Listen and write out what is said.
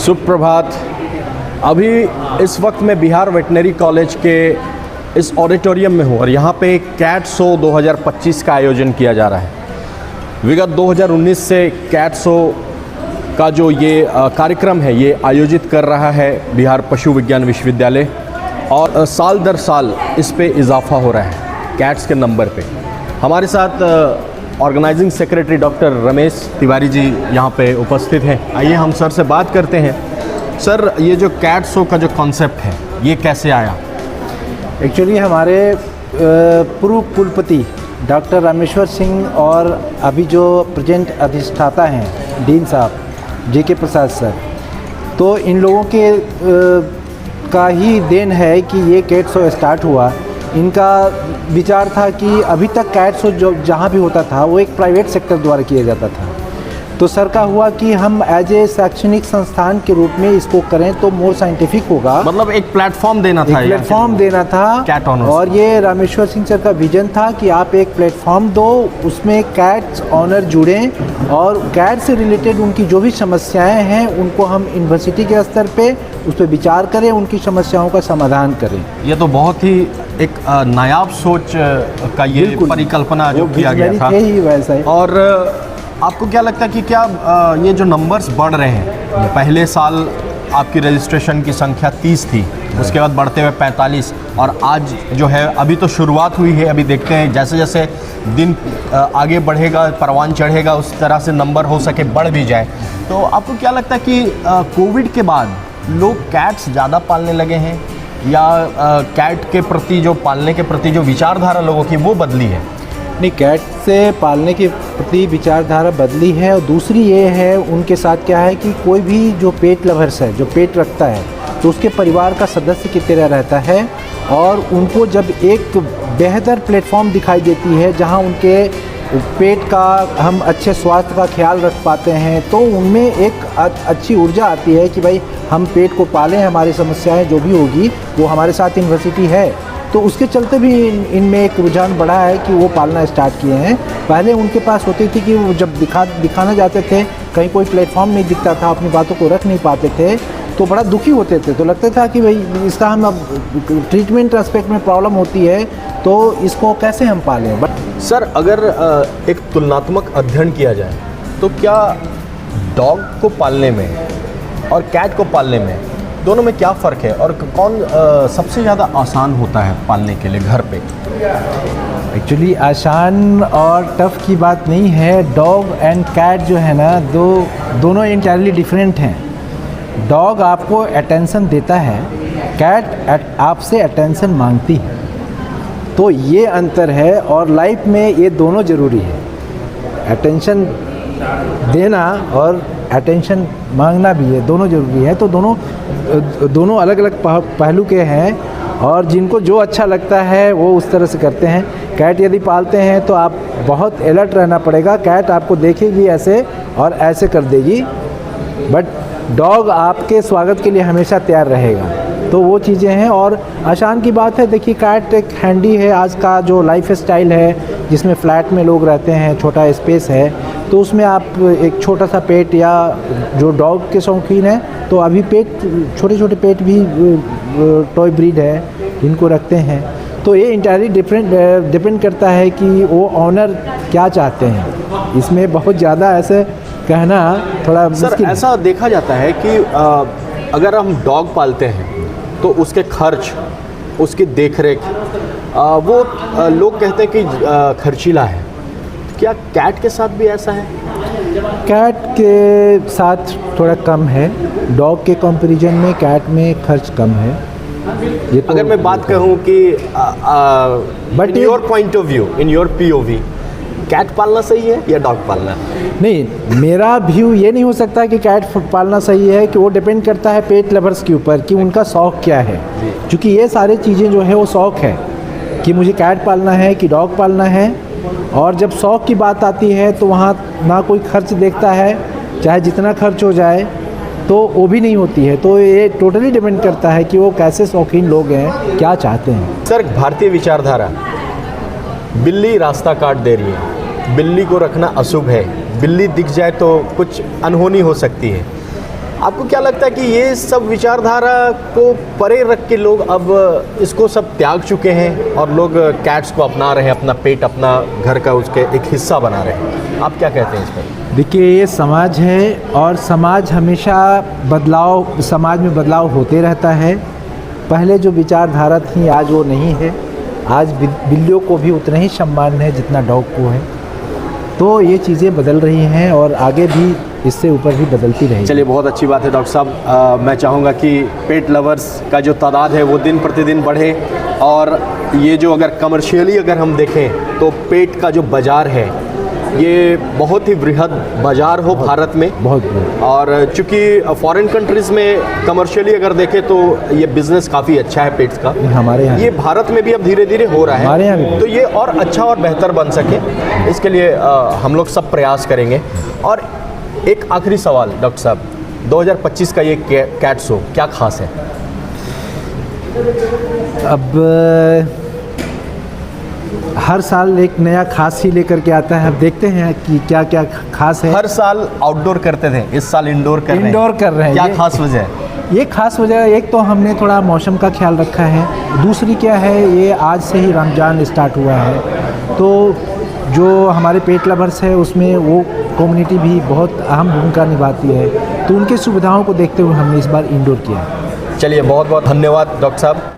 सुप्रभात। अभी इस वक्त मैं बिहार वेटनरी कॉलेज के इस ऑडिटोरियम में हूँ और यहाँ पे कैट शो 2025 का आयोजन किया जा रहा है। विगत 2019 से कैट शो का जो ये कार्यक्रम है ये आयोजित कर रहा है बिहार पशु विज्ञान विश्वविद्यालय और साल दर साल इस पे इजाफा हो रहा है कैट्स के नंबर पे। हमारे साथ organising secretary doctor Ramesh Tiwari ji यहाँ पे उपस्थित हैं। आइए हम सर से बात करते हैं। सर, ये जो कैट शो का जो कॉन्सेप्ट है ये कैसे आया? एक्चुअली हमारे पूर्व कुलपति डॉक्टर रामेश्वर सिंह और अभी जो प्रेजेंट अधिष्ठाता हैं डीन साहब JK प्रसाद सर, तो इन लोगों के का ही देन है कि ये कैट शो स्टार्ट हुआ। इनका विचार था कि अभी तक कैट शो जो जहाँ भी होता था वो एक प्राइवेट सेक्टर द्वारा किया जाता था, तो सर का हुआ कि हम एज ए शैक्षणिक संस्थान के रूप में इसको करें तो मोर साइंटिफिक होगा। मतलब एक प्लेटफॉर्म देना था, कैट ऑनर्स। और ये रामेश्वर सिंह सर का विजन था कि आप एक प्लेटफॉर्म दो, उसमें कैट्स ऑनर जुड़ें और कैट से रिलेटेड उनकी जो भी समस्याएं हैं उनको हम यूनिवर्सिटी के स्तर पे उस पर विचार करें, उनकी समस्याओं का समाधान करें। ये तो बहुत ही एक नायाब सोच का ये परिकल्पना जो किया गया था ही वैसा है। और आपको क्या लगता है कि क्या ये जो नंबर्स बढ़ रहे हैं, पहले साल आपकी रजिस्ट्रेशन की संख्या 30 थी, उसके बाद बढ़ते हुए 45 और आज जो है अभी तो शुरुआत हुई है, अभी देखते हैं जैसे जैसे दिन आगे बढ़ेगा, परवान चढ़ेगा, उस तरह से नंबर हो सके बढ़ भी जाए। तो आपको क्या लगता है कि कोविड के बाद लोग कैट्स ज़्यादा पालने लगे हैं या कैट के प्रति जो पालने के प्रति जो विचारधारा लोगों की वो बदली है? नहीं, कैट से पालने के प्रति विचारधारा बदली है। और दूसरी ये है उनके साथ क्या है कि कोई भी जो पेट लवर्स है, जो पेट रखता है, तो उसके परिवार का सदस्य की तरह रहता है और उनको जब एक बेहतर प्लेटफॉर्म दिखाई देती है जहां उनके पेट का हम अच्छे स्वास्थ्य का ख्याल रख पाते हैं, तो उनमें एक अच्छी ऊर्जा आती है कि भाई हम पेट को पालें, हमारी समस्याएं जो भी होगी वो हमारे साथ यूनिवर्सिटी है। तो उसके चलते भी इनमें एक रुझान बढ़ा है कि वो पालना स्टार्ट किए हैं। पहले उनके पास होती थी कि वो जब दिखाना जाते थे, कहीं कोई प्लेटफॉर्म नहीं दिखता था, अपनी बातों को रख नहीं पाते थे, तो बड़ा दुखी होते थे। तो लगता था कि भाई इसका हम अब ट्रीटमेंट एस्पेक्ट में प्रॉब्लम होती है तो इसको कैसे हम पालें। बट सर, अगर एक तुलनात्मक अध्ययन किया जाए तो क्या डॉग को पालने में और कैट को पालने में दोनों में क्या फ़र्क है और कौन सबसे ज़्यादा आसान होता है पालने के लिए घर पे? एक्चुअली आसान और टफ़ की बात नहीं है। डॉग एंड कैट जो है ना, दोनों इंटायरली डिफरेंट हैं। डॉग आपको अटेंशन देता है, कैट आपसे अटेंशन मांगती है, तो ये अंतर है। और लाइफ में ये दोनों ज़रूरी है, अटेंशन देना और अटेंशन मांगना भी है, दोनों ज़रूरी है। तो दोनों अलग अलग पहलू के हैं और जिनको जो अच्छा लगता है वो उस तरह से करते हैं। कैट यदि पालते हैं तो आप बहुत अलर्ट रहना पड़ेगा। कैट आपको देखेगी ऐसे और ऐसे कर देगी, बट डॉग आपके स्वागत के लिए हमेशा तैयार रहेगा। तो वो चीज़ें हैं। और आसान की बात है, देखिए कैट एक हैंडी है। आज का जो लाइफ स्टाइल है जिसमें फ्लैट में लोग रहते हैं, छोटा स्पेस है, तो उसमें आप एक छोटा सा पेट या जो डॉग के शौकीन है तो अभी छोटे छोटे पेट भी टॉय ब्रीड है इनको रखते हैं। तो ये इंटायरली डिपेंड करता है कि वो ऑनर क्या चाहते हैं। इसमें बहुत ज़्यादा ऐसे कहना थोड़ा सर, ऐसा देखा जाता है कि अगर हम डॉग पालते हैं तो उसके खर्च, उसकी देखरेख वो लोग कहते हैं कि खर्चीला है। क्या कैट के साथ भी ऐसा है? कैट के साथ थोड़ा कम है, डॉग के कंपैरिजन में कैट में खर्च कम है। ये तो अगर मैं बात कहूँ कि but your point of view, in your POV, cat पालना सही है या डॉग पालना? नहीं, मेरा व्यू ये नहीं हो सकता कि कैट पालना सही है, कि वो डिपेंड करता है पेट लवर्स के ऊपर कि उनका शौक़ क्या है। क्योंकि ये सारी चीज़ें जो है वो शौक़ है कि मुझे कैट पालना है कि डॉग पालना है। और जब शौक़ की बात आती है तो वहाँ ना कोई खर्च देखता है, चाहे जितना खर्च हो जाए तो वो भी नहीं होती है। तो ये टोटली डिपेंड करता है कि वो कैसे शौकीन लोग हैं, क्या चाहते हैं। सर, भारतीय विचारधारा, बिल्ली रास्ता काट दे रही है, बिल्ली को रखना अशुभ है, बिल्ली दिख जाए तो कुछ अनहोनी हो सकती है, आपको क्या लगता है कि ये सब विचारधारा को परे रख के लोग अब इसको सब त्याग चुके हैं और लोग कैट्स को अपना रहे हैं, अपना पेट अपना घर का उसके एक हिस्सा बना रहे हैं? आप क्या कहते हैं इस पर? देखिए, ये समाज है और समाज हमेशा समाज में बदलाव होते रहता है। पहले जो विचारधारा थी आज वो नहीं है। आज बिल्लियों को भी उतना ही सम्मान है जितना डॉग को है। तो ये चीज़ें बदल रही हैं और आगे भी इससे ऊपर भी बदलती रहेगी। चलिए, बहुत अच्छी बात है डॉक्टर साहब। मैं चाहूँगा कि पेट लवर्स का जो तादाद है वो दिन प्रतिदिन बढ़े और ये जो अगर कमर्शियली अगर हम देखें तो पेट का जो बाज़ार है ये बहुत ही बृहद बाज़ार हो भारत में। बहुत बृहद। और चूँकि फॉरेन कंट्रीज़ में कमर्शियली अगर देखें तो ये बिज़नेस काफ़ी अच्छा है पेट्स का। हमारे यहाँ ये भारत में भी अब धीरे धीरे हो रहा है। हमारे यहाँ भी। तो ये और अच्छा और बेहतर बन सके इसके लिए हम लोग सब प्रयास करेंगे। और एक आखिरी सवाल डॉक्टर साहब, 2025 का ये कैट शो क्या खास है? अब हर साल एक नया खास ही लेकर के आता है। अब देखते हैं कि क्या क्या खास है। हर साल आउटडोर करते थे, इस साल इंडोर कर रहे हैं। क्या खास वजह है? ये खास वजह एक तो हमने थोड़ा मौसम का ख्याल रखा है। दूसरी क्या है, ये आज से ही रमज़ान स्टार्ट हुआ है तो जो हमारे पेट लवर्स है उसमें वो कम्युनिटी भी बहुत अहम भूमिका निभाती है। तो उनकी सुविधाओं को देखते हुए हमने इस बार इंडोर किया है। चलिए, बहुत बहुत धन्यवाद डॉक्टर साहब।